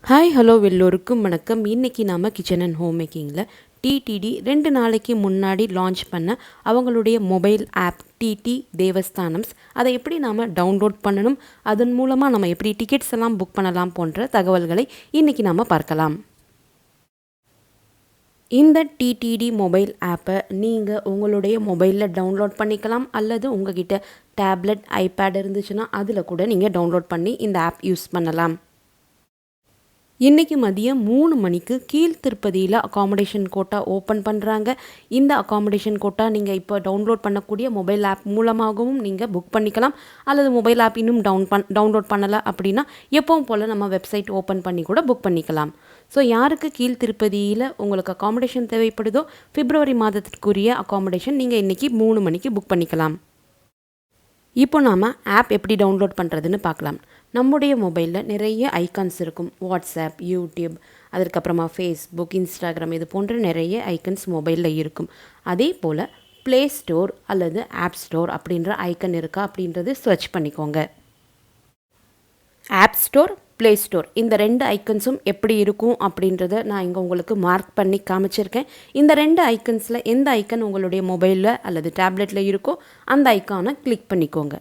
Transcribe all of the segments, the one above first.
Hi hello எல்லோருக்கும் வணக்கம். இன்றைக்கி நாம் கிச்சன் அண்ட் ஹோம் மேக்கிங்கில் டிடிடி 2 நாளைக்கு முன்னாடி லான்ச் பண்ண அவங்களுடைய மொபைல் ஆப் டிடி தேவஸ்தானம்ஸ் அதை எப்படி நாம் டவுன்லோட் பண்ணணும், அதன் மூலமாக நம்ம எப்படி டிக்கெட்ஸ் எல்லாம் புக் பண்ணலாம் போன்ற தகவல்களை இன்றைக்கி நாம் பார்க்கலாம். இந்த டிடிடி மொபைல் ஆப்பை நீங்கள் உங்களுடைய மொபைலில் டவுன்லோட் பண்ணிக்கலாம், அல்லது உங்ககிட்ட டேப்லெட் ஐபேட் இருந்துச்சுன்னா அதில் கூட நீங்கள் டவுன்லோட் பண்ணி இந்த ஆப் யூஸ் பண்ணலாம். இன்றைக்கி மதியம் 3 மணிக்கு திருப்பதியில் அகாமடேஷன் கோட்டா ஓப்பன் பண்ணுறாங்க. இந்த அகாமடேஷன் கோட்டா நீங்கள் இப்போ டவுன்லோட் பண்ணக்கூடிய மொபைல் ஆப் மூலமாகவும் நீங்கள் புக் பண்ணிக்கலாம், அல்லது மொபைல் ஆப் இன்னும் டவுன்லோட் பண்ணலை அப்படின்னா எப்பவும் போல் நம்ம வெப்சைட் ஓப்பன் பண்ணி கூட புக் பண்ணிக்கலாம். ஸோ யாருக்கு திருப்பதியில் உங்களுக்கு அகாமடேஷன் தேவைப்படுதோ பிப்ரவரி மாதத்திற்குரிய அகாமடேஷன் நீங்கள் இன்றைக்கி 3 மணிக்கு புக் பண்ணிக்கலாம். இப்போ நாம் ஆப் எப்படி டவுன்லோட் பண்ணுறதுன்னு பார்க்கலாம். நம்முடைய மொபைலில் நிறைய ஐக்கான்ஸ் இருக்கும். வாட்ஸ்அப், யூடியூப், அதுக்கப்புறமா ஃபேஸ்புக், இன்ஸ்டாகிராம், இது போன்ற நிறைய ஐக்கன்ஸ் மொபைலில் இருக்கும். அதே போல் ப்ளே ஸ்டோர் அல்லது ஆப் ஸ்டோர் அப்படின்ற ஐக்கன் இருக்கா அப்படின்றது சர்ச் பண்ணிக்கோங்க. ஆப் ஸ்டோர், ப்ளே ஸ்டோர், இந்த 2 ஐக்கன்ஸும் எப்படி இருக்கும் அப்படின்றத நான் இங்கே உங்களுக்கு மார்க் பண்ணி காமிச்சிருக்கேன். இந்த 2 ஐக்கன்ஸில் எந்த ஐக்கன் உங்களுடைய மொபைலில் அல்லது டேப்லெட்டில் இருக்கோ அந்த ஐக்கானை கிளிக் பண்ணிக்கோங்க.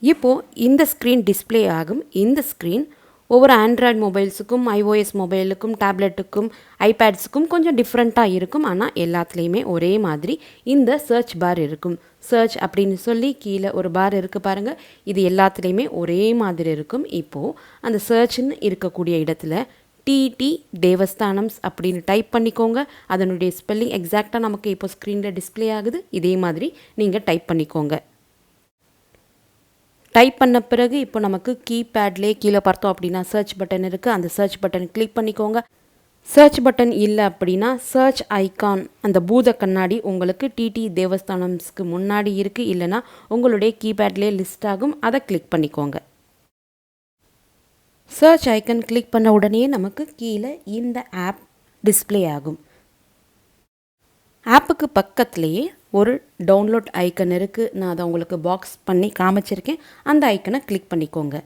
இப்போது இந்த ஸ்க்ரீன் டிஸ்பிளே ஆகும். இந்த ஸ்க்ரீன் ஒவ்வொரு ஆண்ட்ராய்டு மொபைல்ஸுக்கும், ஐஓஎஸ் மொபைலுக்கும், டேப்லெட்டுக்கும், ஐபேட்ஸுக்கும் கொஞ்சம் டிஃப்ரெண்ட்டாக இருக்கும். ஆனால் எல்லாத்துலேயுமே ஒரே மாதிரி இந்த சர்ச் பார் இருக்கும். சர்ச் அப்படின்னு சொல்லி கீழே ஒரு பார் இருக்குது பாருங்கள், இது எல்லாத்துலேயுமே ஒரே மாதிரி இருக்கும். இப்போது அந்த சர்ச்னு இருக்கக்கூடிய இடத்துல டிடி தேவஸ்தானம்ஸ் அப்படின்னு டைப் பண்ணிக்கோங்க. அதனுடைய ஸ்பெல்லிங் எக்ஸாக்டாக நமக்கு இப்போ ஸ்க்ரீனில் டிஸ்பிளே ஆகுது. இதே மாதிரி நீங்கள் டைப் பண்ணிக்கோங்க. டைப் பண்ண பிறகு இப்போ நமக்கு கீபேட்லேயே கீழே பார்த்தோம் அப்படின்னா சர்ச் பட்டன் இருக்குது. அந்த சர்ச் பட்டன் கிளிக் பண்ணிக்கோங்க. சர்ச் பட்டன் இல்லை அப்படின்னா சர்ச் ஐக்கான், அந்த பூத கண்ணாடி உங்களுக்கு டிடி தேவஸ்தானம்ஸ்க்கு முன்னாடி இருக்குது, இல்லைனா உங்களுடைய கீபேட்லேயே லிஸ்ட் ஆகும். அதை கிளிக் பண்ணிக்கோங்க. சர்ச் ஐக்கான் கிளிக் பண்ண உடனே நமக்கு கீழே இந்த ஆப் டிஸ்பிளே ஆகும். ஆப்புக்கு பக்கத்துலேயே ஒரு டவுன்லோட் ஐக்கன் இருக்குது. நான் அதை உங்களுக்கு பாக்ஸ் பண்ணி காமிச்சிருக்கேன். அந்த ஐக்கனை கிளிக் பண்ணிக்கோங்க.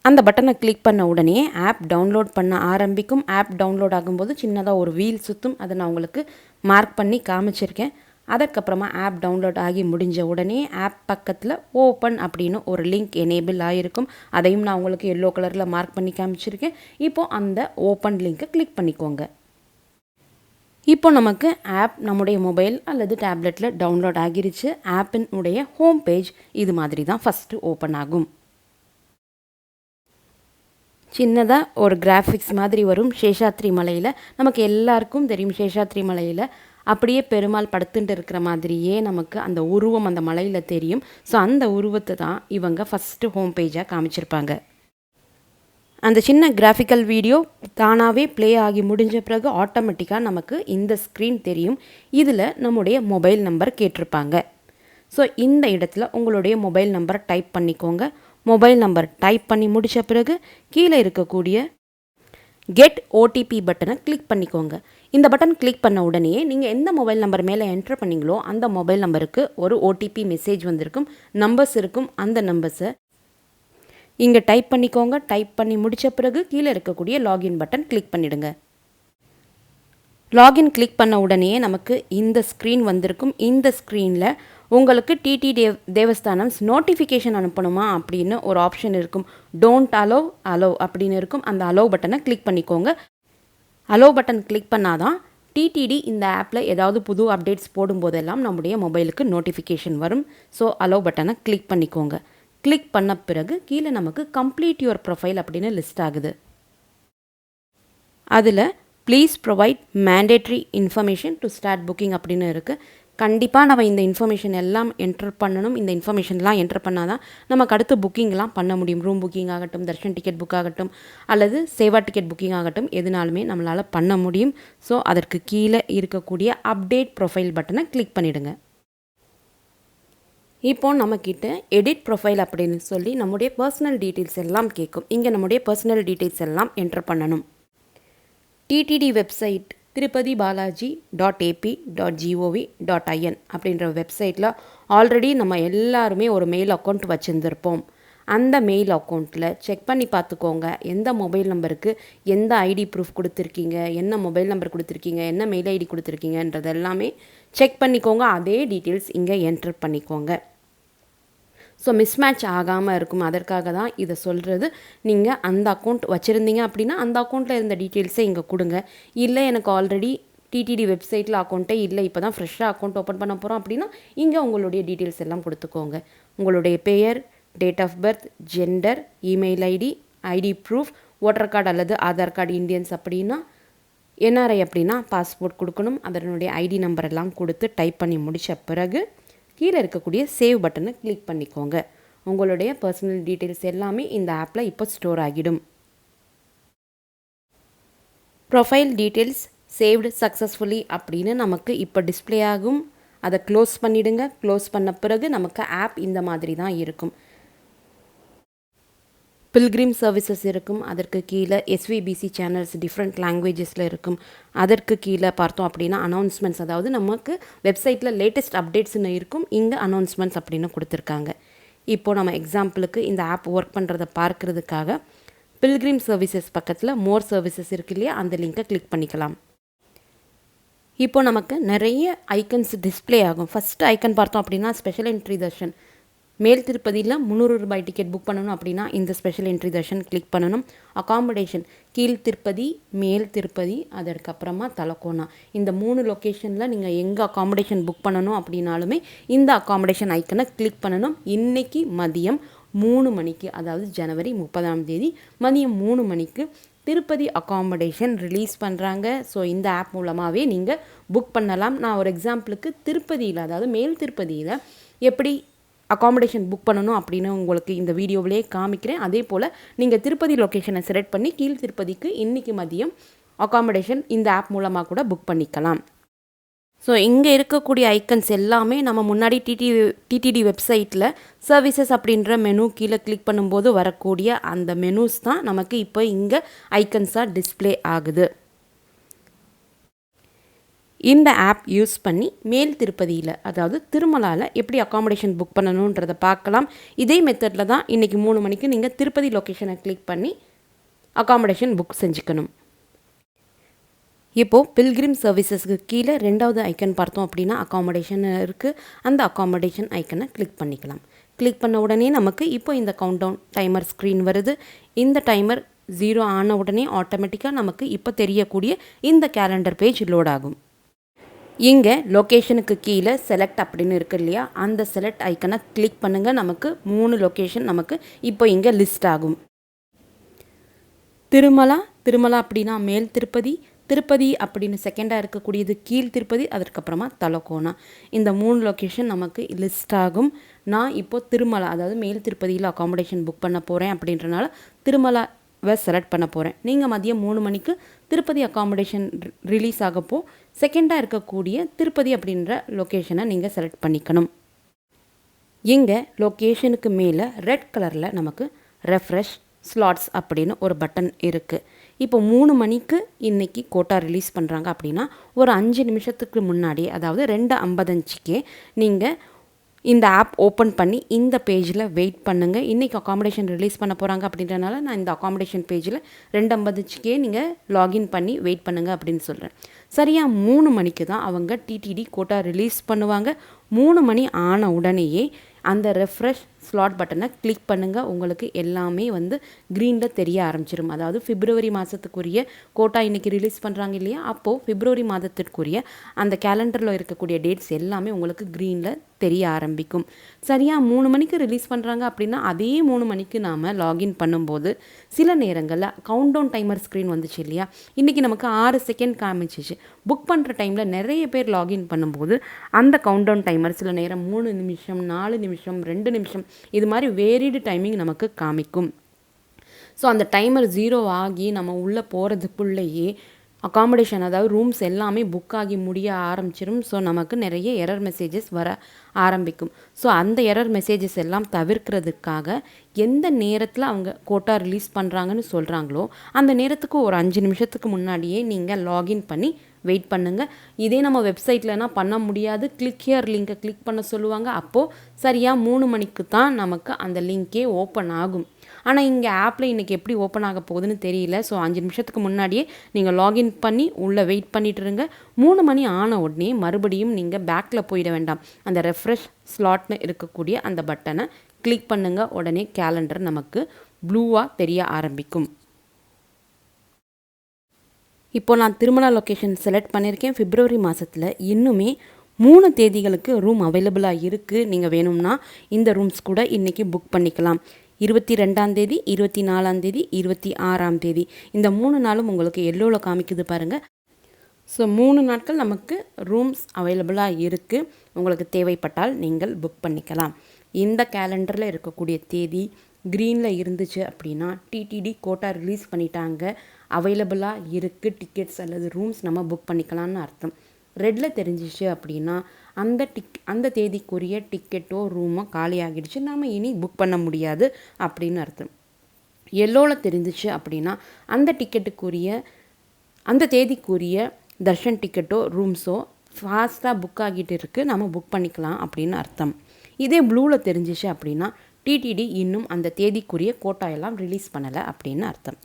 அந்த பட்டனை கிளிக் பண்ண உடனே ஆப் டவுன்லோட் பண்ண ஆரம்பிக்கும். ஆப் டவுன்லோட் ஆகும்போது சின்னதாக ஒரு வீல் சுற்றும். அதை நான் உங்களுக்கு மார்க் பண்ணி காமிச்சிருக்கேன். அதுக்கப்புறமா ஆப் டவுன்லோட் ஆகி முடிஞ்ச உடனே ஆப் பக்கத்தில் ஓப்பன் அப்படின்னு ஒரு லிங்க் எனேபிள் ஆகிருக்கும். அதையும் நான் உங்களுக்கு எல்லோ கலரில் மார்க் பண்ணி காமிச்சிருக்கேன். இப்போது அந்த ஓப்பன் லிங்க்கை கிளிக் பண்ணிக்கோங்க. இப்போ நமக்கு ஆப் நம்முடைய மொபைல் அல்லது டேப்லெட்டில் டவுன்லோட் ஆகிருச்சு. ஆப்பினுடைய ஹோம் பேஜ் இது மாதிரி தான் ஃபஸ்ட்டு ஓப்பன் ஆகும். சின்னதாக ஒரு கிராஃபிக்ஸ் மாதிரி வரும். சேஷாத்ரி மலையில் நமக்கு எல்லாருக்கும் தெரியும், சேஷாத்ரி மலையில் அப்படியே பெருமாள் படுத்துட்டு இருக்கிற மாதிரியே நமக்கு அந்த உருவம் அந்த மலையில் தெரியும். ஸோ அந்த உருவத்தை தான் இவங்க ஃபஸ்ட்டு ஹோம் பேஜாக காமிச்சிருப்பாங்க. அந்த சின்ன கிராஃபிக்கல் வீடியோ தானாகவே ப்ளே ஆகி முடிஞ்ச பிறகு ஆட்டோமேட்டிக்காக நமக்கு இந்த ஸ்க்ரீன் தெரியும். இதில் நம்முடைய மொபைல் நம்பர் கேட்டிருப்பாங்க. ஸோ இந்த இடத்துல உங்களுடைய மொபைல் நம்பரை டைப் பண்ணிக்கோங்க. மொபைல் நம்பர் டைப் பண்ணி முடித்த பிறகு கீழே இருக்கக்கூடிய கெட் ஓடிபி பட்டனை கிளிக் பண்ணிக்கோங்க. இந்த பட்டன் கிளிக் பண்ண உடனே நீங்கள் எந்த மொபைல் நம்பர் மேலே என்ட்ரு பண்ணிங்களோ அந்த மொபைல் நம்பருக்கு ஒரு ஓடிபி மெசேஜ் வந்திருக்கும். நம்பர்ஸ் இருக்கும். அந்த நம்பர்ஸை இங்கே டைப் பண்ணிக்கோங்க. டைப் பண்ணி முடித்த பிறகு கீழே இருக்கக்கூடிய லாகின் பட்டன் கிளிக் பண்ணிவிடுங்க. லாகின் கிளிக் பண்ண உடனே நமக்கு இந்த ஸ்க்ரீன் வந்திருக்கும். இந்த ஸ்க்ரீனில் உங்களுக்கு டிடி தேவஸ்தானம்ஸ் நோட்டிஃபிகேஷன் அனுப்பணுமா அப்படின்னு ஒரு ஆப்ஷன் இருக்கும். டோன்ட் அலோவ் அப்படின்னு இருக்கும். அந்த அலோவ் பட்டனை கிளிக் பண்ணிக்கோங்க. அலோவ் பட்டன் கிளிக் பண்ணாதான் டிடிடி இந்த ஆப்பில் ஏதாவது புது அப்டேட்ஸ் போடும்போதெல்லாம் நம்முடைய மொபைலுக்கு நோட்டிஃபிகேஷன் வரும். ஸோ அலோவ் பட்டனை கிளிக் பண்ணிக்கோங்க. கிளிக் பண்ண பிறகு கீழே நமக்கு கம்ப்ளீட் யுவர் ப்ரொஃபைல் அப்படின்னு லிஸ்ட் ஆகுது. அதில் please provide mandatory information to start booking அப்படின்னு இருக்குது. கண்டிப்பாக நம்ம இந்த இன்ஃபர்மேஷன் எல்லாம் என்டர் பண்ணணும். இந்த இன்ஃபர்மேஷன்லாம் என்டர் பண்ணால் தான் நமக்கு அடுத்து புக்கிங்லாம் பண்ண முடியும். ரூம் புக்கிங் ஆகட்டும், தர்ஷன் டிக்கெட் புக் ஆகட்டும், அல்லது சேவா டிக்கெட் புக்கிங் ஆகட்டும், எதுனாலுமே நம்மளால் பண்ண முடியும். ஸோ அதற்கு கீழே இருக்கக்கூடிய அப்டேட் ப்ரொஃபைல் பட்டனை கிளிக் பண்ணிவிடுங்க. இப்போது நம்மக்கிட்ட எடிட் ப்ரொஃபைல் அப்படின்னு சொல்லி நம்முடைய பர்சனல் டீட்டெயில்ஸ் எல்லாம் கேட்கும். இங்கே நம்முடைய பர்சனல் டீட்டெயில்ஸ் எல்லாம் என்டர் பண்ணணும். டிடிடி வெப்சைட் tirupati.ap.gov.in அப்படின்ற வெப்சைட்டில் ஆல்ரெடி நம்ம எல்லாருமே ஒரு மெயில் அக்கௌண்ட் வச்சுருந்துருப்போம். அந்த மெயில் அக்கௌண்ட்டில் செக் பண்ணி பார்த்துக்கோங்க எந்த மொபைல் நம்பருக்கு எந்த ஐடி ப்ரூஃப் கொடுத்துருக்கீங்க, என்ன மொபைல் நம்பர் கொடுத்துருக்கீங்க, என்ன மெயில் ஐடி கொடுத்துருக்கீங்கன்றது எல்லாமே செக் பண்ணிக்கோங்க. அதே டீட்டெயில்ஸ் இங்கே என்டர் பண்ணிக்கோங்க. ஸோ மிஸ்மேட்ச் ஆகாமல் இருக்கும். அதற்காக தான் இதை சொல்கிறது. நீங்கள் அந்த அக்கௌண்ட் வச்சுருந்தீங்க அப்படின்னா அந்த அக்கௌண்ட்டில் இருந்த டீட்டெயில்ஸை இங்கே கொடுங்க. இல்லை எனக்கு ஆல்ரெடி டிடிடி வெப்சைட்டில் அக்கௌண்ட்டே இல்லை, இப்போ தான் ஃப்ரெஷ்ஷாக அக்கௌண்ட் ஓப்பன் பண்ண போகிறோம் அப்படின்னா இங்கே உங்களுடைய டீட்டெயில்ஸ் எல்லாம் கொடுத்துக்கோங்க. உங்களுடைய பெயர், date of birth, gender, email ID, ID proof, voter card அல்லது ஆதார் கார்டு இந்தியன்ஸ் அப்படின்னா, என்ஆர்ஐ அப்படின்னா பாஸ்போர்ட் கொடுக்கணும். அதனுடைய ஐடி நம்பர் எல்லாம் கொடுத்து டைப் பண்ணி முடித்த பிறகு கீழே இருக்கக்கூடிய சேவ் பட்டனை கிளிக் பண்ணிக்கோங்க. உங்களுடைய பர்சனல் டீட்டெயில்ஸ் எல்லாமே இந்த ஆப்பில் இப்போ ஸ்டோர் ஆகிடும். ப்ரொஃபைல் டீட்டெயில்ஸ் சேவ்டு சக்ஸஸ்ஃபுல்லி அப்படின்னு நமக்கு இப்போ டிஸ்பிளே ஆகும். அதை க்ளோஸ் பண்ணிவிடுங்க. க்ளோஸ் பண்ண பிறகு நமக்கு ஆப் இந்த மாதிரி தான் இருக்கும். பில்கிரிம் சர்வீசஸ் இருக்கும். அதற்கு கீழே எஸ்விபிசி சேனல்ஸ் டிஃப்ரெண்ட் லாங்குவேஜஸில் இருக்கும். அதற்கு கீழே பார்த்தோம் அப்படின்னா அனௌன்ஸ்மெண்ட்ஸ், அதாவது நமக்கு வெப்சைட்டில் லேட்டஸ்ட் அப்டேட்ஸ்னு இருக்கும். இங்கே அனௌன்ஸ்மெண்ட்ஸ் அப்படின்னு கொடுத்துருக்காங்க. இப்போது நம்ம எக்ஸாம்பிளுக்கு இந்த ஆப் ஒர்க் பண்ணுறதை பார்க்குறதுக்காக பில்கிரிம் சர்வீசஸ் பக்கத்தில் மோர் சர்வீசஸ் இருக்கு இல்லையா, அந்த லிங்கை கிளிக் பண்ணிக்கலாம். இப்போ நமக்கு நிறைய ஐக்கன்ஸ் டிஸ்பிளே ஆகும். ஃபஸ்ட்டு ஐக்கன் பார்த்தோம் அப்படின்னா ஸ்பெஷல் என்ட்ரி தர்ஷன். மேல் திருப்பதியில் 300 ரூபாய் டிக்கெட் புக் பண்ணணும் அப்படின்னா இந்த ஸ்பெஷல் என்ட்ரி தர்ஷன் கிளிக் பண்ணணும். அகாமடேஷன் கீழ் திருப்பதி, மேல் திருப்பதி, அதற்கப்புறமா தலக்கோனா, இந்த 3 லொக்கேஷனில் நீங்கள் எங்கே அகாமடேஷன் புக் பண்ணணும் அப்படின்னாலுமே இந்த அகாமடேஷன் ஐக்கனை கிளிக் பண்ணணும். இன்றைக்கி மதியம் 3 மணிக்கு, அதாவது ஜனவரி 30ஆம் தேதி மதியம் 3 மணிக்கு திருப்பதி அகாமடேஷன் ரிலீஸ் பண்ணுறாங்க. ஸோ இந்த ஆப் மூலமாகவே நீங்கள் புக் பண்ணலாம். நான் ஒரு எக்ஸாம்பிளுக்கு திருப்பதியில், அதாவது மேல் திருப்பதியில் எப்படி அகாமடேஷன் புக் பண்ணணும் அப்படின்னு உங்களுக்கு இந்த வீடியோவிலே காமிக்கிறேன். அதே போல் நீங்கள் திருப்பதி லொக்கேஷனை செலக்ட் பண்ணி கீழ் திருப்பதிக்கு இன்றைக்கி மதியம் அகாமடேஷன் இந்த ஆப் மூலமாக கூட புக் பண்ணிக்கலாம். ஸோ இங்கே இருக்கக்கூடிய ஐக்கன்ஸ் எல்லாமே நம்ம முன்னாடி டிடிடி வெப்சைட்டில் சர்வீசஸ் அப்படின்ற மெனு கீழே கிளிக் பண்ணும்போது வரக்கூடிய அந்த மெனுஸ் தான் நமக்கு இப்போ இங்கே ஐக்கன்ஸாக டிஸ்பிளே ஆகுது. இந்த ஆப் யூஸ் பண்ணி மேல் திருப்பதியில், அதாவது திருமலாவில் எப்படி அகாமடேஷன் புக் பண்ணணுன்றதை பார்க்கலாம். இதே மெத்தடில் தான் இன்றைக்கி 3 மணிக்கு நீங்கள் திருப்பதி லொக்கேஷனை கிளிக் பண்ணி அகாமடேஷன் புக் செஞ்சுக்கணும். இப்போது பில்கிரிம் சர்வீசஸ்க்கு கீழே 2வது ஐக்கன் பார்த்தோம் அப்படின்னா அகாமடேஷன் இருக்குது. அந்த அகாமடேஷன் ஐக்கனை கிளிக் பண்ணிக்கலாம். கிளிக் பண்ண உடனே நமக்கு இப்போ இந்த கவுண்டவுன் டைமர் ஸ்க்ரீன் வருது. இந்த டைமர் 0 ஆன உடனே ஆட்டோமேட்டிக்காக நமக்கு இப்போ தெரியக்கூடிய இந்த கேலண்டர் பேஜ் லோட் ஆகும். இங்கே லொக்கேஷனுக்கு கீழே செலக்ட் அப்படின்னு இருக்கு இல்லையா, அந்த செலக்ட் ஐக்கனை கிளிக் பண்ணுங்கள். நமக்கு 3 லொக்கேஷன் நமக்கு இப்போ இங்கே லிஸ்ட் ஆகும். திருமலா அப்படின்னா மேல் திருப்பதி, திருப்பதி அப்படின்னு செகண்டாக இருக்கக்கூடியது கீழ் திருப்பதி, அதற்கப்புறமா தலக்கோனா, இந்த 3 லொக்கேஷன் நமக்கு லிஸ்ட் ஆகும். நான் இப்போது திருமலா, அதாவது மேல் திருப்பதியில் அகாமடேஷன் புக் பண்ண போகிறேன் அப்படின்றனால திருமலாவை செலக்ட் பண்ண போகிறேன். நீங்கள் மதியம் 3 மணிக்கு திருப்பதி அகாமடேஷன் ரிலீஸ் ஆகப்போ செகண்டாக இருக்கக்கூடிய திருப்பதி அப்படின்ற லொக்கேஷனை நீங்கள் செலக்ட் பண்ணிக்கணும். இங்கே லொக்கேஷனுக்கு மேலே ரெட் கலரில் நமக்கு ரெஃப்ரெஷ் ஸ்லாட்ஸ் அப்படின்னு ஒரு பட்டன் இருக்குது. இப்போ 3 மணிக்கு இன்றைக்கி கோட்டா ரிலீஸ் பண்ணுறாங்க அப்படின்னா ஒரு 5 நிமிஷத்துக்கு முன்னாடி, அதாவது 2:55க்கே நீங்கள் இந்த ஆப் ஓப்பன் பண்ணி இந்த பேஜில் வெயிட் பண்ணுங்கள். இன்றைக்கி அகாமடேஷன் ரிலீஸ் பண்ண போகிறாங்க அப்படின்றனால நான் இந்த அகாமடேஷன் பேஜில் 2:55க்கே நீங்கள் லாகின் பண்ணி வெயிட் பண்ணுங்கள் அப்படின்னு சொல்கிறேன். சரியாக 3 மணிக்கு தான் அவங்க டிடிடி கோட்டா ரிலீஸ் பண்ணுவாங்க. 3 மணி ஆன உடனேயே அந்த ரெஃப்ரெஷ் ஸ்லாட் பட்டனை கிளிக் பண்ணுங்கள். உங்களுக்கு எல்லாமே க்ரீனில் தெரிய ஆரம்பிச்சிடும். அதாவது பிப்ரவரி மாதத்துக்குரிய கோட்டா இன்றைக்கி ரிலீஸ் பண்ணுறாங்க இல்லையா, அப்போது பிப்ரவரி மாதத்திற்குரிய அந்த கேலண்டரில் இருக்கக்கூடிய டேட்ஸ் எல்லாமே உங்களுக்கு க்ரீனில் தெரிய ஆரம்பிக்கும். சரியாக 3 மணிக்கு ரிலீஸ் பண்ணுறாங்க அப்படின்னா அதே 3 மணிக்கு நாம் லாகின் பண்ணும்போது சில நேரங்களில் கவுண்டவுன் டைமர் ஸ்க்ரீன் வந்துச்சு இல்லையா, இன்றைக்கி நமக்கு 6 செகண்ட் காமிச்சிச்சு. புக் பண்ணுற டைமில் நிறைய பேர் லாகின் பண்ணும்போது அந்த கவுண்டவுன் டைமர் சில நேரம் 3 நிமிஷம், 4 நிமிஷம், 2 நிமிஷம், இது மாதிரி வேரிடு டைமிங் நமக்கு காமிக்கும். ஸோ அந்த டைமர் 0 ஆகி நம்ம உள்ளே போகிறதுக்குள்ளேயே அகாமடேஷன், அதாவது ரூம்ஸ் எல்லாமே புக் ஆகி முடிய ஆரம்பிச்சிடும். ஸோ நமக்கு நிறைய எரர் மெசேஜஸ் வர ஆரம்பிக்கும். ஸோ அந்த எரர் மெசேஜஸ் எல்லாம் தவிர்க்கிறதுக்காக எந்த நேரத்தில் அவங்க கோட்டா ரிலீஸ் பண்ணுறாங்கன்னு சொல்கிறாங்களோ அந்த நேரத்துக்கு ஒரு 5 நிமிஷத்துக்கு முன்னாடியே நீங்கள் லாகின் பண்ணி வெயிட் பண்ணுங்கள். இதே நம்ம வெப்சைட்லனா பண்ண முடியாது. கிளிக் ஹியர் லிங்கை கிளிக் பண்ண சொல்லுவாங்க. அப்போது சரியாக 3 மணிக்கு தான் நமக்கு அந்த லிங்கே ஓப்பன் ஆகும். ஆனால் இங்கே ஆப்பில் இன்றைக்கி எப்படி ஓப்பன் ஆக போகுதுன்னு தெரியல. ஸோ 5 நிமிஷத்துக்கு முன்னாடியே நீங்கள் லாகின் பண்ணி உள்ளே வெயிட் பண்ணிட்டு இருங்க. 3 மணி ஆன உடனே மறுபடியும் நீங்கள் பேக்கில் போயிட வேண்டாம். அந்த ரெஃப்ரெஷ் ஸ்லாட்னு இருக்கக்கூடிய அந்த பட்டனை கிளிக் பண்ணுங்கள். உடனே கேலண்டர் நமக்கு ப்ளூவாக தெரிய ஆரம்பிக்கும். இப்போ நான் திருமலா லொக்கேஷன் செலக்ட் பண்ணியிருக்கேன். பிப்ரவரி மாதத்தில் இன்னுமே 3 தேதிகளுக்கு ரூம் அவைலபிளாக இருக்குது. நீங்கள் வேணும்னா இந்த ரூம்ஸ் கூட இன்றைக்கி புக் பண்ணிக்கலாம். 22ஆம் தேதி, 24ஆம் தேதி, 26ஆம் தேதி இந்த 3 நாளும் உங்களுக்கு எல்லோவில் காமிக்குது பாருங்கள். ஸோ 3 நாட்கள் நமக்கு ரூம்ஸ் அவைலபிளாக இருக்குது. உங்களுக்கு தேவைப்பட்டால் நீங்கள் புக் பண்ணிக்கலாம். இந்த கேலண்டரில் இருக்கக்கூடிய தேதி க்ரீனில் இருந்துச்சு அப்படின்னா டிடிடி கோட்டா ரிலீஸ் பண்ணிட்டாங்க, அவைலபிளாக இருக்குது டிக்கெட்ஸ் அல்லது ரூம்ஸ் நம்ம புக் பண்ணிக்கலாம்னு அர்த்தம். ரெட்டில் தெரிஞ்சிச்சு அப்படின்னா அந்த தேதிக்குரிய டிக்கெட்டோ ரூமோ காலி ஆகிடுச்சு, நாம் இனி புக் பண்ண முடியாது அப்படின்னு அர்த்தம். எல்லோவில் தெரிஞ்சிச்சு அப்படின்னா அந்த தேதிக்குரிய தர்ஷன் டிக்கெட்டோ ரூம்ஸோ ஃபாஸ்ட்டாக புக் ஆகிட்டு இருக்குது, நம்ம புக் பண்ணிக்கலாம் அப்படின்னு அர்த்தம். இதே ப்ளூவில் தெரிஞ்சிச்சு அப்படின்னா டிடிடி இன்னும் அந்த தேதிக்குரிய கோட்டாயெல்லாம் ரிலீஸ் பண்ணலை அப்படின்னு அர்த்தம்.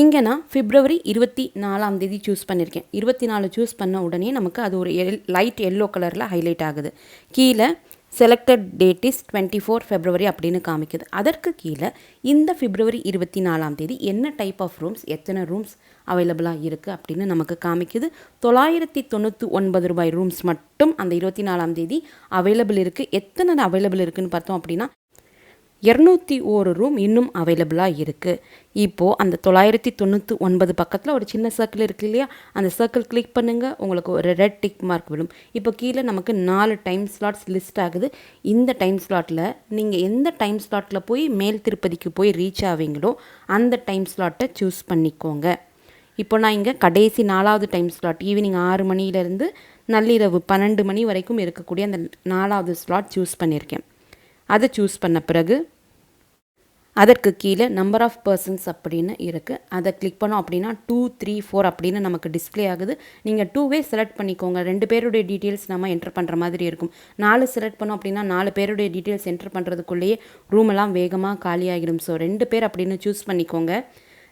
இங்கே நான் பிப்ரவரி 24ஆம் தேதி சூஸ் பண்ணியிருக்கேன். 24 சூஸ் பண்ண உடனே நமக்கு அது ஒரு லைட் எல்லோ கலரில் ஹைலைட் ஆகுது. கீழே செலக்டட் டேட் இஸ் 24 February அப்படின்னு காமிக்குது. அதற்கு கீழே இந்த பிப்ரவரி 24ஆம் தேதி என்ன டைப் ஆஃப் ரூம்ஸ், எத்தனை ரூம்ஸ் அவைலபிளாக இருக்குது அப்படின்னு நமக்கு காமிக்குது. 999 ரூபாய் ரூம்ஸ் மட்டும் அந்த 24ஆம் தேதி அவைலபிள் இருக்குது. எத்தனை அவைலபிள் இருக்குதுன்னு பார்த்தோம் அப்படின்னா 201 ரூம் இன்னும் அவைலபிளாக இருக்குது. இப்போது அந்த 999 பக்கத்தில் ஒரு சின்ன சர்க்கிள் இருக்குது இல்லையா, அந்த சர்க்கிள் கிளிக் பண்ணுங்கள், உங்களுக்கு ஒரு ரெட் டிக் மார்க் விடும். இப்போ கீழே நமக்கு 4 டைம் ஸ்லாட்ஸ் லிஸ்ட் ஆகுது. இந்த டைம் ஸ்லாட்டில் நீங்கள் எந்த டைம் ஸ்லாட்டில் போய் மேல் திருப்பதிக்கு போய் ரீச் ஆவீங்களோ அந்த டைம் ஸ்லாட்டை சூஸ் பண்ணிக்கோங்க. இப்போ நான் இங்கே கடைசி 4வது டைம் ஸ்லாட் ஈவினிங் 6 மணிலேருந்து நள்ளிரவு 12 மணி வரைக்கும் இருக்கக்கூடிய அந்த 4வது ஸ்லாட் சூஸ் பண்ணியிருக்கேன். அதை சூஸ் பண்ண பிறகு அதற்கு கீழே நம்பர் ஆஃப் பர்சன்ஸ் அப்படின்னு இருக்குது. அதை கிளிக் பண்ணோம் அப்படின்னா 2, 3, 4 அப்படின்னு நமக்கு டிஸ்பிளே ஆகுது. நீங்கள் 2வே செலக்ட் பண்ணிக்கோங்க. 2 பேருடைய டீட்டெயில்ஸ் நம்ம என்டர் பண்ணுற மாதிரி இருக்கும். 4 செலக்ட் பண்ணோம் அப்படின்னா 4 பேருடைய டீட்டெயில்ஸ் என்டர் பண்ணுறதுக்குள்ளேயே ரூமெல்லாம் வேகமாக காலியாகிடும். ஸோ 2 பேர் அப்படின்னு சூஸ் பண்ணிக்கோங்க.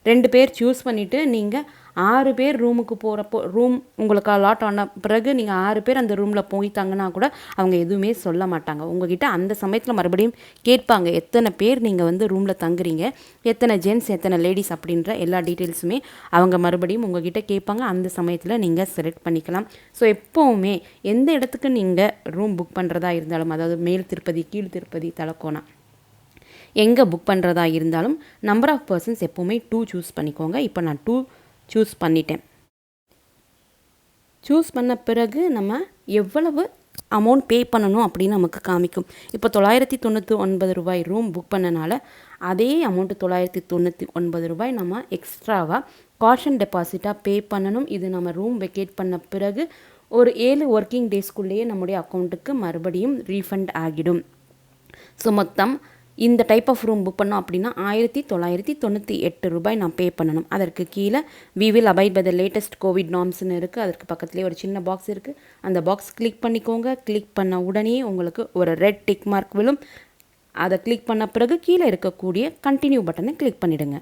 2 பேர் சூஸ் பண்ணிவிட்டு நீங்கள் 6 பேர் ரூமுக்கு போகிறப்போ ரூம் உங்களுக்கு அலாட் ஆன பிறகு நீங்கள் 6 பேர் அந்த ரூமில் போய் தங்கினா கூட அவங்க எதுவுமே சொல்ல மாட்டாங்க. உங்ககிட்ட அந்த சமயத்தில் மறுபடியும் கேட்பாங்க, எத்தனை பேர் நீங்கள் ரூமில் தங்குறீங்க, எத்தனை ஜென்ட்ஸ் எத்தனை லேடிஸ் அப்படின்ற எல்லா டீட்டெயில்ஸுமே அவங்க மறுபடியும் உங்ககிட்ட கேட்பாங்க. அந்த சமயத்தில் நீங்கள் செலக்ட் பண்ணிக்கலாம். ஸோ எப்போவுமே எந்த இடத்துக்கு நீங்கள் ரூம் புக் பண்ணுறதா இருந்தாலும், அதாவது மேல் திருப்பதி, கீழ் திருப்பதி, தலக்கோணம் எங்கே புக் பண்ணுறதா இருந்தாலும் நம்பர் ஆஃப் பர்சன்ஸ் எப்போவுமே 2 சூஸ் பண்ணிக்கோங்க. இப்போ நான் 2 சூஸ் பண்ணிட்டேன். சூஸ் பண்ண பிறகு நம்ம எவ்வளவு அமௌண்ட் பே பண்ணணும் அப்படின்னு நமக்கு காமிக்கும். இப்போ 999 ரூபாய் ரூம் புக் பண்ணனால அதே அமௌண்ட்டு 999 ரூபாய் நம்ம எக்ஸ்ட்ராவாக காஷன் டெபாசிட்டாக பே பண்ணணும். இது நம்ம ரூம் வெக்கேட் பண்ண பிறகு ஒரு 7 ஒர்க்கிங் டேஸ்க்குள்ளேயே நம்முடைய அக்கௌண்ட்டுக்கு மறுபடியும் ரீஃபண்ட் ஆகிடும். ஸோ மொத்தம் இந்த டைப் ஆஃப் ரூம் புக் பண்ணோம் அப்படின்னா 1998 ரூபாய் நான் பே பண்ணணும். அதற்கு கீழே we will abide by the latest covid நார்ம்ஸ்னு இருக்குது. அதற்கு பக்கத்துலேயே ஒரு சின்ன பாக்ஸ் இருக்குது. அந்த பாக்ஸ் கிளிக் பண்ணிக்கோங்க. கிளிக் பண்ண உடனே உங்களுக்கு ஒரு ரெட் டிக் மார்க் விழும். அதை கிளிக் பண்ண பிறகு கீழே இருக்கக்கூடிய கண்டினியூ பட்டனை கிளிக் பண்ணிவிடுங்க.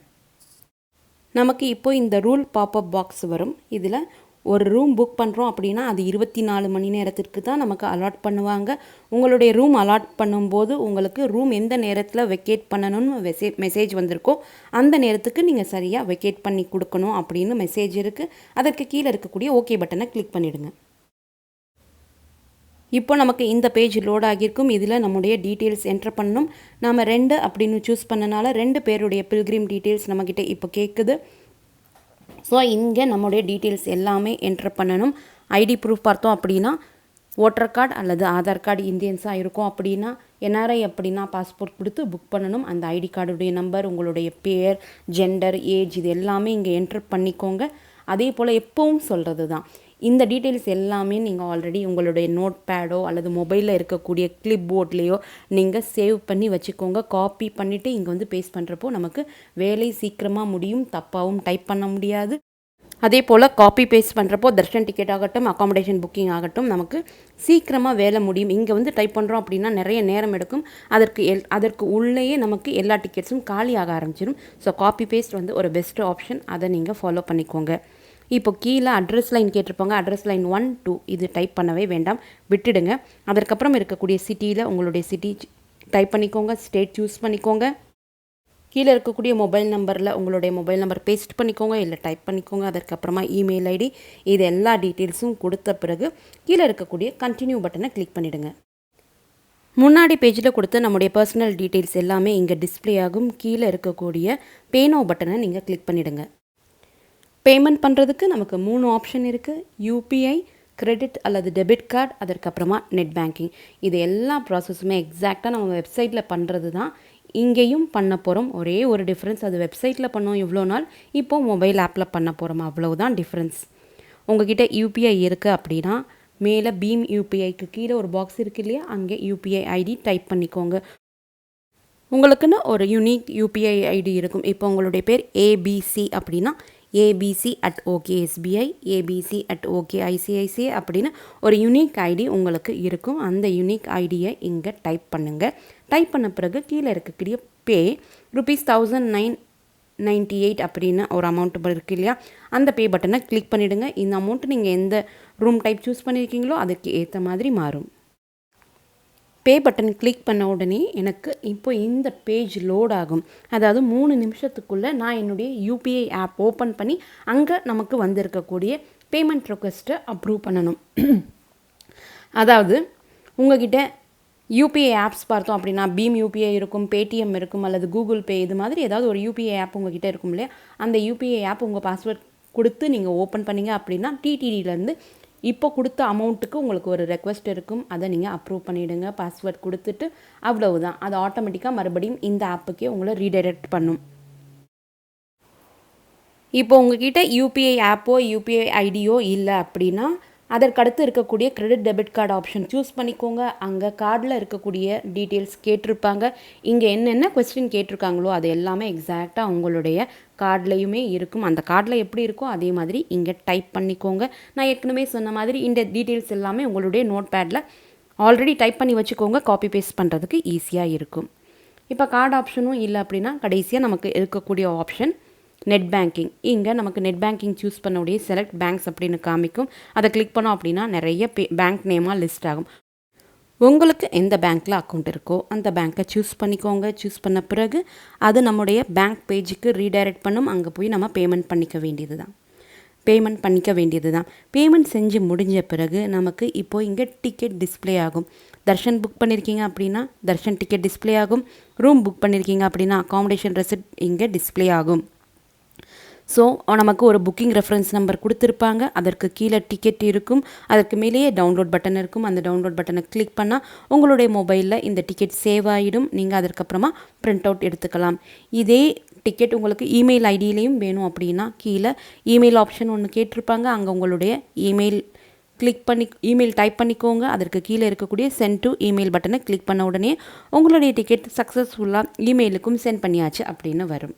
நமக்கு இப்போ இந்த ரூல் பாப்அப் பாக்ஸ் வரும். இதில் ஒரு ரூம் புக் பண்ணுறோம் அப்படின்னா அது 24 மணி நேரத்திற்கு தான் நமக்கு அலாட் பண்ணுவாங்க. உங்களுடைய ரூம் அலாட் பண்ணும்போது உங்களுக்கு ரூம் எந்த நேரத்தில் வெக்கேட் பண்ணணும்னு மெசேஜ் வந்திருக்கோ அந்த நேரத்துக்கு நீங்கள் சரியாக வெக்கேட் பண்ணி கொடுக்கணும் அப்படின்னு மெசேஜ் இருக்குது. அதற்கு கீழே இருக்கக்கூடிய ஓகே பட்டனை கிளிக் பண்ணிவிடுங்க. இப்போ நமக்கு இந்த பேஜ் லோட் ஆகியிருக்கும். இதில் நம்முடைய டீட்டெயில்ஸ் என்டர் பண்ணணும். நாம் 2 அப்படின்னு சூஸ் பண்ணனால 2 பேருடைய பில்கிரிம் டீட்டெயில்ஸ் நம்மக்கிட்ட இப்போ கேட்குது. ஸோ இங்கே நம்முடைய டீட்டெயில்ஸ் எல்லாமே என்டர் பண்ணணும். ஐடி ப்ரூஃப் பார்த்தோம் அப்படின்னா ஓட்டர் கார்டு அல்லது ஆதார் கார்டு இந்தியன்ஸாக இருக்கும். அப்படின்னா என்ஆர்ஐ அப்படின்னா பாஸ்போர்ட் கொடுத்து புக் பண்ணணும். அந்த ஐடி கார்டுடைய நம்பர், உங்களுடைய பேர், ஜெண்டர், ஏஜ் இது எல்லாமே இங்கே என்டர் பண்ணிக்கோங்க. அதே போல் எப்பவும் சொல்கிறது தான், இந்த டீட்டெயில்ஸ் எல்லாமே நீங்கள் ஆல்ரெடி உங்களுடைய நோட் பேடோ அல்லது மொபைலில் இருக்கக்கூடிய கிளிப் போர்ட்லேயோ நீங்கள் சேவ் பண்ணி வச்சுக்கோங்க. காப்பி பண்ணிவிட்டு இங்கே வந்து பேஸ்ட் பண்ணுறப்போ நமக்கு வேலை சீக்கிரமாக முடியும், தப்பாகவும் டைப் பண்ண முடியாது. அதே போல் காப்பி பேஸ்ட் பண்ணுறப்போ தர்ஷன் டிக்கெட் ஆகட்டும், அக்காமடேஷன் புக்கிங் ஆகட்டும் நமக்கு சீக்கிரமாக வேலை முடியும். இங்கே வந்து டைப் பண்ணுறோம் அப்படின்னா நிறைய நேரம் எடுக்கும். அதற்கு உள்ளேயே நமக்கு எல்லா டிக்கெட்ஸும் காலியாக ஆரம்பிச்சிடும். ஸோ காப்பி பேஸ்ட் வந்து ஒரு பெஸ்ட் ஆப்ஷன், அதை நீங்கள் ஃபாலோ பண்ணிக்கோங்க. இப்போ கீழே அட்ரஸ் லைன் கேட்டிருப்பாங்க. அட்ரஸ் லைன் 1, 2 இது டைப் பண்ணவே வேண்டாம், விட்டுடுங்க. அதற்கப்புறம் இருக்கக்கூடிய சிட்டியில் உங்களுடைய சிட்டி டைப் பண்ணிக்கோங்க, ஸ்டேட் சூஸ் பண்ணிக்கோங்க. கீழே இருக்கக்கூடிய மொபைல் நம்பரில் உங்களுடைய மொபைல் நம்பர் பேஸ்ட் பண்ணிக்கோங்க, இல்லை டைப் பண்ணிக்கோங்க. அதற்கப்புறமா இமெயில் ஐடி, இது எல்லா டீட்டெயில்ஸும் கொடுத்த பிறகு கீழே இருக்கக்கூடிய கண்டினியூ பட்டனை கிளிக் பண்ணிவிடுங்க. முன்னாடி பேஜில் கொடுத்த நம்முடைய பர்சனல் டீட்டெயில்ஸ் எல்லாமே இங்கே டிஸ்பிளே ஆகும். கீழே இருக்கக்கூடிய பேனோ பட்டனை நீங்கள் கிளிக் பண்ணிவிடுங்க. பேமெண்ட் பண்ணுறதுக்கு நமக்கு 3 ஆப்ஷன் இருக்குது. யூபிஐ, கிரெடிட் அல்லது டெபிட் கார்டு, அதற்கப்புறமா நெட் பேங்கிங். இது எல்லா ப்ராசஸுமே எக்ஸாக்டாக நம்ம வெப்சைட்டில் பண்ணுறது தான் இங்கேயும் பண்ண போகிறோம். ஒரே ஒரு டிஃப்ரென்ஸ், அது வெப்சைட்டில் பண்ணோம் இவ்வளோ நாள், இப்போது மொபைல் ஆப்பில் பண்ண போகிறோம், அவ்வளவுதான் டிஃப்ரென்ஸ். உங்ககிட்ட யூபிஐ இருக்குது அப்படின்னா மேலே பீம் யூபிஐக்கு கீழே ஒரு பாக்ஸ் இருக்குது இல்லையா, அங்கே யூபிஐ ஐடி டைப் பண்ணிக்கோங்க. உங்களுக்குன்னு ஒரு யூனிக் யூபிஐ ஐடி இருக்கும். இப்போ உங்களுடைய பேர் ஏபிசி அப்படின்னா abc@OKSBI, abc@OKICICI அப்படின்னு ஒரு யூனிக் ஐடி உங்களுக்கு இருக்கும். அந்த யூனிக் ஐடியை இங்கே டைப் பண்ணுங்கள். டைப் பண்ண பிறகு கீழே இருக்கக்கூடிய பே ₹998 அப்படின்னு ஒரு அமௌண்ட் இருக்குது இல்லையா, அந்த பே பட்டனை கிளிக் பண்ணிவிடுங்க. இந்த அமௌண்ட்டு நீங்கள் எந்த ரூம் டைப் சூஸ் பண்ணியிருக்கீங்களோ அதுக்கு ஏற்ற மாதிரி மாறும். பே பட்டன் கிளிக் பண்ண உடனே எனக்கு இப்போ இந்த பேஜ் லோட் ஆகும். அதாவது 3 நிமிஷத்துக்குள்ளே நான் என்னுடைய யூபிஐ ஆப் ஓப்பன் பண்ணி அங்கே நமக்கு வந்திருக்கக்கூடிய பேமெண்ட் ரெக்வெஸ்ட்டை அப்ரூவ் பண்ணணும். அதாவது உங்ககிட்ட யூபிஐ ஆப்ஸ் பார்த்தோம் அப்படின்னா பீம் யூபிஐ இருக்கும், பேடிஎம் இருக்கும், அல்லது கூகுள் பே, இது மாதிரி ஏதாவது ஒரு யூபிஐ ஆப் உங்ககிட்ட இருக்கும் இல்லையா, அந்த யூபிஐ ஆப் உங்கள் பாஸ்வேர்ட் கொடுத்து நீங்கள் ஓப்பன் பண்ணிங்க அப்படின்னா டிடிடியிலேருந்து இப்போ கொடுத்த அமௌண்ட்டுக்கு உங்களுக்கு ஒரு ரெக்வெஸ்ட் இருக்கும். அதை நீங்கள் அப்ரூவ் பண்ணிவிடுங்க, பாஸ்வேர்ட் கொடுத்துட்டு. அவ்வளவுதான், அது ஆட்டோமேட்டிக்காக மறுபடியும் இந்த ஆப்புக்கே உங்களை ரீடைரக்ட் பண்ணும். இப்போ உங்ககிட்ட யூபிஐ ஆப்போ யூபிஐ ஐடியோ இல்லை அப்படின்னா அதற்கடுத்து இருக்கக்கூடிய credit debit card option choose பண்ணிக்கோங்க. அங்கே கார்டில் இருக்கக்கூடிய டீட்டெயில்ஸ் கேட்டிருப்பாங்க. இங்கே என்னென்ன கொஸ்டின் கேட்டிருக்காங்களோ அது எல்லாமே எக்ஸாக்டாக உங்களுடைய கார்ட்லேயுமே இருக்கும். அந்த கார்டில் எப்படி இருக்கோ அதே மாதிரி இங்கே டைப் பண்ணிக்கோங்க. நான் ஏற்கனவே சொன்ன மாதிரி இந்த டீட்டெயில்ஸ் எல்லாமே உங்களுடைய நோட் பேடில் ஆல்ரெடி டைப் பண்ணி வச்சுக்கோங்க. காப்பி பேஸ்ட் பண்ணுறதுக்கு ஈஸியாக இருக்கும். இப்போ கார்டு ஆப்ஷனும் இல்லை அப்படின்னா கடைசியாக நமக்கு இருக்கக்கூடிய ஆப்ஷன் நெட் பேங்கிங். இங்கே நமக்கு நெட் பேங்கிங் சூஸ் பண்ணக்கூடிய செலக்ட் பேங்க்ஸ் அப்படின்னு காமிக்கும். அதை கிளிக் பண்ணோம் அப்படின்னா நிறைய பேங்க் நேமாக லிஸ்ட் ஆகும். உங்களுக்கு எந்த பேங்க்கில் அக்கௌண்ட் இருக்கோ அந்த பேங்க்கை சூஸ் பண்ணிக்கோங்க. சூஸ் பண்ண பிறகு அது நம்முடைய பேங்க் பேஜுக்கு ரீடைரக்ட் பண்ணும். அங்கே போய் நம்ம பேமெண்ட் பண்ணிக்க வேண்டியது தான். பேமெண்ட் செஞ்சு முடிஞ்ச பிறகு நமக்கு இப்போது இங்கே டிக்கெட் டிஸ்பிளே ஆகும். தர்ஷன் புக் பண்ணியிருக்கீங்க அப்படின்னா தர்ஷன் டிக்கெட் டிஸ்பிளே ஆகும். ரூம் புக் பண்ணியிருக்கீங்க அப்படின்னா அக்காமடேஷன் ரெசிப்ட் இங்கே டிஸ்பிளே ஆகும். ஸோ நமக்கு ஒரு புக்கிங் ரெஃபரன்ஸ் நம்பர் கொடுத்துருப்பாங்க. அதற்கு கீழே டிக்கெட் இருக்கும். அதற்கு மேலேயே டவுன்லோட் பட்டன் இருக்கும். அந்த டவுன்லோட் பட்டனை கிளிக் பண்ணால் உங்களுடைய மொபைலில் இந்த டிக்கெட் சேவ் ஆகிடும். நீங்கள் அதற்கப்புறமா பிரிண்ட் அவுட் எடுத்துக்கலாம். இதே டிக்கெட் உங்களுக்கு இமெயில் ஐடியிலையும் வேணும் அப்படின்னா கீழே இமெயில் ஆப்ஷன் ஒன்று கேட்டிருப்பாங்க. அங்கே உங்களுடைய இமெயில் இமெயில் டைப் பண்ணிக்கோங்க. அதற்கு கீழே இருக்கக்கூடிய சென்ட் டு இமெயில் பட்டனை கிளிக் பண்ண உடனே உங்களுடைய டிக்கெட் சக்ஸஸ்ஃபுல்லாக இமெயிலுக்கும் சென்ட் பண்ணியாச்சு அப்படின்னு வரும்.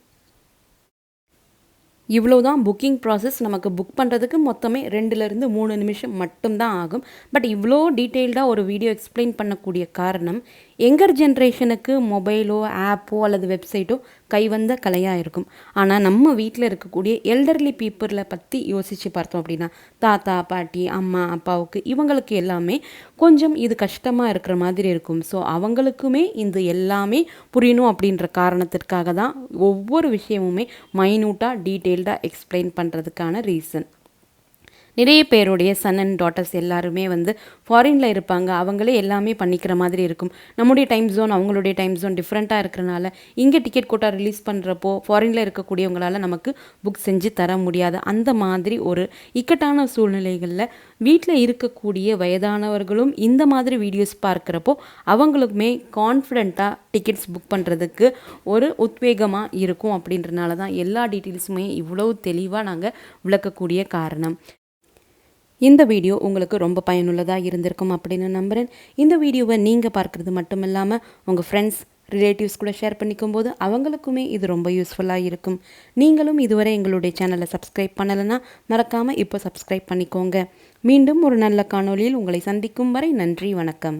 இவ்வளோதான் புக்கிங் ப்ராசஸ். நமக்கு புக் பண்ணுறதுக்கு மொத்தமே 2லேருந்து 3 நிமிஷம் மட்டும்தான் ஆகும். பட் இவ்வளோ டீட்டெயில்டாக ஒரு வீடியோ எக்ஸ்பிளைன் பண்ணக்கூடிய காரணம் யங்கர் ஜென்ரேஷனுக்கு மொபைலோ ஆப்போ அல்லது வெப்சைட்டோ கைவந்த கலையாக இருக்கும். ஆனால் நம்ம வீட்டில் இருக்கக்கூடிய எல்டர்லி பீப்புளை பற்றி யோசித்து பார்த்தோம் அப்படின்னா தாத்தா பாட்டி அம்மா அப்பாவுக்கு இவங்களுக்கு எல்லாமே கொஞ்சம் இது கஷ்டமாக இருக்கிற மாதிரி இருக்கும். ஸோ அவங்களுக்குமே இது எல்லாமே புரியணும் அப்படின்ற காரணத்திற்காக தான் ஒவ்வொரு விஷயமுமே மைன்யூட்டாக டீட்டெயில்டாக எக்ஸ்பிளைன் பண்ணுறதுக்கான ரீசன். நிறைய பேருடைய சன் அண்ட் டாட்டர்ஸ் எல்லாருமே ஃபாரினில் இருப்பாங்க. அவங்களே எல்லாமே பண்ணிக்கிற மாதிரி இருக்கும். நம்முடைய டைம் ஜோன் அவங்களுடைய டைம் ஜோன் டிஃப்ரெண்ட்டாக இருக்கிறனால இங்கே டிக்கெட் கோட்டா ரிலீஸ் பண்ணுறப்போ ஃபாரினில் இருக்கக்கூடியவங்களால் நமக்கு புக் செஞ்சு தர முடியாது. அந்த மாதிரி ஒரு இக்கட்டான சூழ்நிலைகளில் வீட்டில் இருக்கக்கூடிய வயதானவர்களும் இந்த மாதிரி வீடியோஸ் பார்க்குறப்போ அவங்களுக்குமே கான்ஃபிடெண்ட்டாக டிக்கெட்ஸ் புக் பண்ணுறதுக்கு ஒரு உத்வேகமாக இருக்கும். அப்படின்றனால தான் எல்லா டீட்டெயில்ஸுமே இவ்வளோ தெளிவாக நாங்கள் விளக்கக்கூடிய காரணம். இந்த வீடியோ உங்களுக்கு ரொம்ப பயனுள்ளதாக இருந்திருக்கும் அப்படின்னு நம்புகிறேன். இந்த வீடியோவை நீங்கள் பார்க்குறது மட்டும் இல்லாமல் உங்கள் ஃப்ரெண்ட்ஸ் ரிலேட்டிவ்ஸ் கூட ஷேர் பண்ணிக்கும் போது அவங்களுக்குமே இது ரொம்ப யூஸ்ஃபுல்லாக இருக்கும். நீங்களும் இதுவரை எங்களுடைய சேனலை சப்ஸ்கிரைப் பண்ணலைன்னா மறக்காமல் இப்போ சப்ஸ்கிரைப் பண்ணிக்கோங்க. மீண்டும் ஒரு நல்ல காணொளியில் உங்களை சந்திக்கும் வரை நன்றி, வணக்கம்.